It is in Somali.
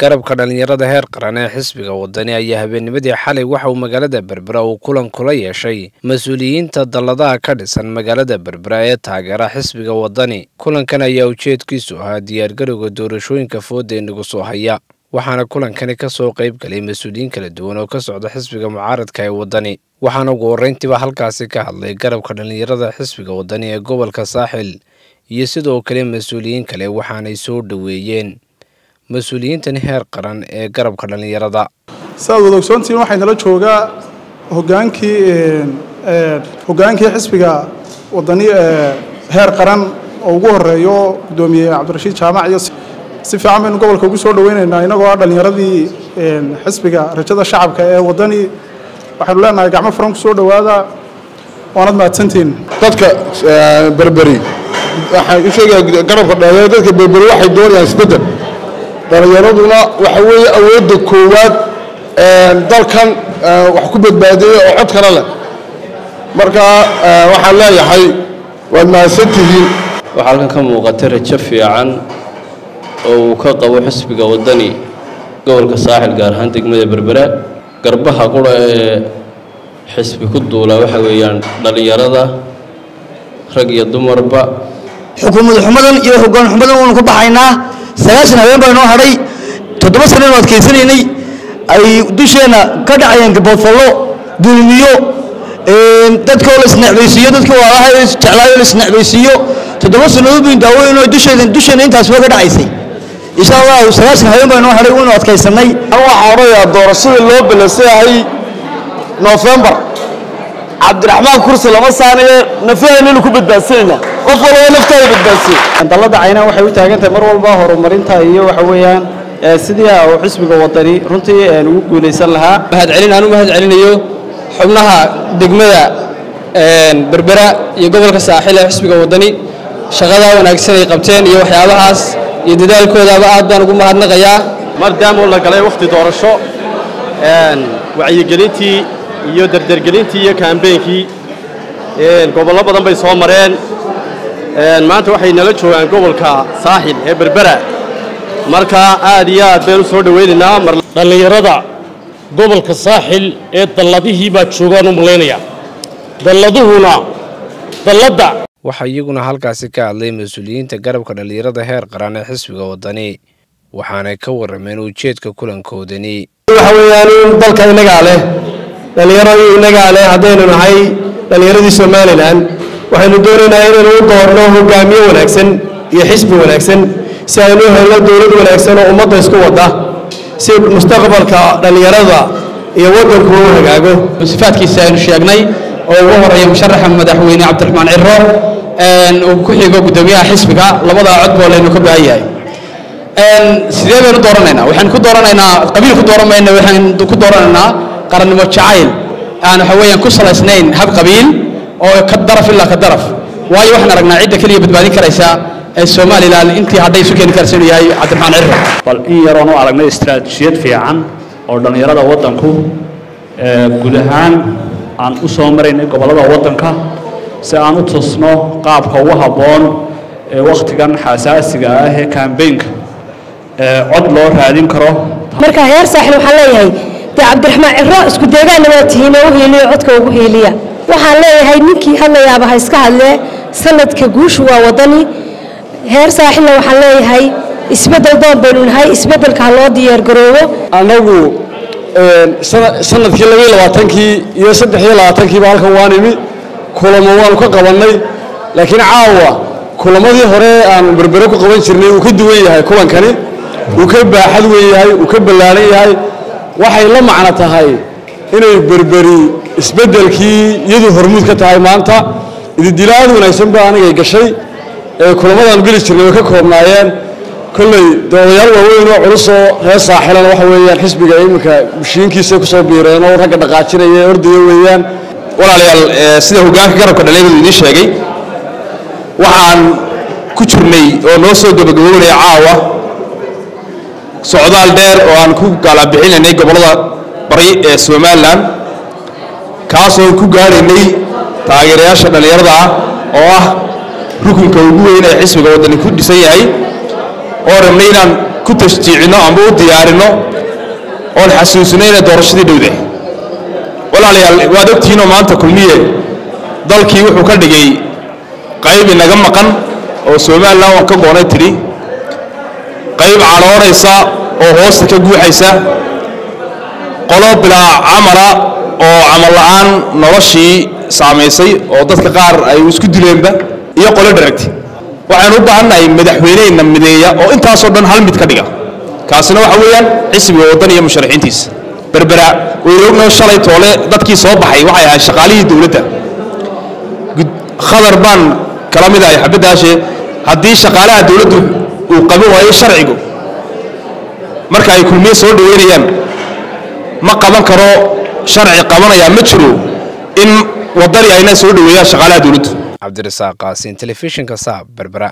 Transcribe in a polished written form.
garabka dhalinyarada heer qaran ee xisbiga wadani ayaa habeennimadii xalay waxa uu magaalada Berbera uu kulan kula yeeshay mas'uuliyiinta dalladaha ka dhisan magaalada Berbera ee taageera xisbiga wadani. Kulankan ayaa ujeedkiisu ahaa diyaargarowga doorashooyinka fooda ee nagu soo haya, waxaana kulankani ka soo qayb galay mas'uuliyiin kala duwan oo ka socda xisbiga mucaaradka ee wadani. waxaana ugu horreyntiiba halkaasi ka hadlay garabka dhalinyarada xisbiga wadani ee gobolka Saaxil iyo sidoo kale mas'uuliyiin kale, waxaanay soo dhaweeyeen mas'uuliyiintan heer qaran ee garabka dhalinyarada. saad wada ogsoontiin waxay nala joogaa hogaankii xisbiga wadani heer qaran oo ugu horeeyo gudoomiye Cabdirashiid Jaamac iyo si fiican baynu gobolka ugu soo dhaweynaynaa inagoo dhalinyaradii xisbiga rajada shacabka ee wadani. waxaanu leenahay gacmo furan ku soo dhawaada waanad mahadsantiin. dadka berberi waxaan u sheegayaa garabka dhalinyarada dadka berberi waxay doonayaan isbedel. dhalinyaraduna waxa weeye awoodda koowaad dalkan wax ku badbaadiyay oo cod kale leh. marka waxaan leeyahay waad mahadsantihiin. waxaa halkan ka muuqata rajo fiican oo uu ka qabo xisbiga wadani gobolka Saaxil gaar ahaan degmada Berbera. garbaha qura ee xisbi ku duula waxa weeyaan dhalinyarada rag iyo dumarba. xukuumad xumadan iyo hoggaan xumadan oo ku baxaynaa 9 habeen baa noo haray 7 sano oo adkeysanay ay dusheena ka dhacayeen gaboodfallo dulmiyo dadka oo la isnacbaysiyo dadka walaalaha jeclaayo la isnacbaysiyo 7 sano oo daaweyn oo dusheena intaas waa ka dhacaysay. insha Allah 9 habeen baa noo haray oo adkeysanay. waxaa horeeyaa doorashada loo bilaasay November. Cabdiraxmaan kursi lama saanayo nafahayna ku badbaadsanayna qof walba naftaada badbaadsan. dallada ayna waxay u taagan tahay mar walba horumarinta iyo waxa weeyaan sidii uu xisbiga wadani runtii ugu guuleysan lahaa. mahad celinayo xubnaha degmada Berbera iyo gobolka Saaxil ee xisbiga wadani shaqada wanaagsan ay qabteen iyo waxyaabahaas iyo dadaalkoodaba aad baan ugu mahadnaqayaa. maadaama la galay waqti doorasho wacyigelintii iyo dardargelintii iyo kaambeenkii gobollo badan bay soo mareen. maanta waxay nala joogaan gobolka Saaxil ee Berbera. marka aad iyo aad baan u soo dhaweynaynaa dhalinyarada gobolka Saaxil ee dalladihii baa joogaan u maleynaya dalladuhuna dallada. waxaa iyaguna halkaasi ka hadlay mas'uuliyiinta garabka dhalinyarada heer qaran ee xisbiga wadani, waxaanay ka warrameen ujeedka kulankoodani. waxa weeyaan dalka inaga leh dhalinyarada inaga leh haddaynu nahay dhalinyaradii Soomaaliland waxaynu doonaynaa inaynu u doorno hogaamiye wanaagsan iyo xisbi wanaagsan si aynu u helno dawlad wanaagsan oo ummadda isku wada si mustaqbalka dhalinyarada iyo waddanku u hagaago. sifaadkiisa aynu sheegnay oo ugu horeeya musharaxa madaxweyne Cabdiraxmaan Cirro oo ku xigo gudoomiyaha xisbiga labada cod boo leeyno ka baahayahay. sidee baynu dooranaynaa? waxaan ku dooranaynaa qabiil ku dooramayna, waxaan ku dooranaynaa qarannimo jacayl aan waxa weeyaan ku salaysnayn hab qabiil oo ka daraf ilaa ka daraf. waayo waxaan aragnaa cidda kaliya badbaadin karaysa ee Soomaaliland intii hadday isu keeni karsan yahay Cabdiraxmaan Cirro. bal in yar oo aragnay istiraatiijiyad fiican oo dhalinyarada waddanku guud ahaan aan u soo maraynay gobolada waddanka si aan u tusno qaabka ugu habboon ee waqtigan xasaasiga ah ee campaign-ka cod loo raadin karo. marka heer Saaxil waxaan leeyahay Cabdiraxmaan Cirro isku deegaanna waa tihiin oo heeliyo codka ugu heeliya. waxaan leeyahay ninkii hadlayaaba ha iska hadle sanadka guushu waa wadani. heer Saaxilna waxaan leeyahay isbedel doon baynu nahay, isbedelka loo diyaar garoobo. anagu sanadkii 22kii iyo 23kii baa halkan waan imi kulamo waan ka qabanay, laakiin caawa kulamadii hore aan Berbera ku qaban jirnay uu ka duwan yahay kulankani. uu ka baaxad weyn yahay, uu ka ballaaran yahay. waxay la macno tahay inay Berberi isbedelkii iyadu hormuud ka tahay maanta. ididilaad wanaagsan baa aniga gashay kulamadan geli jirnay ka koobnaayeen kullay doodayaal waaweyn oo culus oo heer Saaxilan waxa weeyaan xisbiga imika bushiinkiisa ku soo biireen oo ragga dhaqaajinaya ordayo weeyaan. walaalayaal sida hoggaanka garabka dhalinyarada idin sheegay waxaan ku jirnay oo noo soo gabagaboobay caawa socdaal dheer oo aan ku gaala bixinay gobolada bari ee Soomaaliland kaasoo ku gaaraynay taageerayaasha dhalinyarada oo ah rukunka ugu weyn ee xisbiga wadani ku dhisan yahay oo rabnay inaan ku tashjiicino ama u diyaarino oon xasuusinayna doorashadii dhowde walaalayaal waad ogtihiinoo maanta kulmiye dalkii wuxuu ka dhigay qayb inaga maqan oo Soomaaliland waan ka goonay tiri qayb calooraysa oo hoosta ka guuxaysa qolo bilaa camala oo camal la'aan noloshii saameysay oo dadka qaar ay isku dileenba iyo qolo direct waxaan u baahanahay madaxweyneyna mideeya oo intaas oo dhan hal mid ka dhiga kaasina waxa weeyaan xisbiga waddan iyo musharaxiintiisa berbera way ognahay shalay toole dadkii soo baxay waxay ahayd shaqaalihii dawladda khadar baan kala mid ahay xabadaashe haddii shaqaalaha dawladdu uu qaban waayo sharcigu marka ay kulmiye soo dhaweynayaan ma qaban karo sharci qabanaya ma jiro in wadani ayna soo dhaweeyaan shaqaalaha dawladdu Cabdirasaaq Qaasin telefishinka Saab Berbera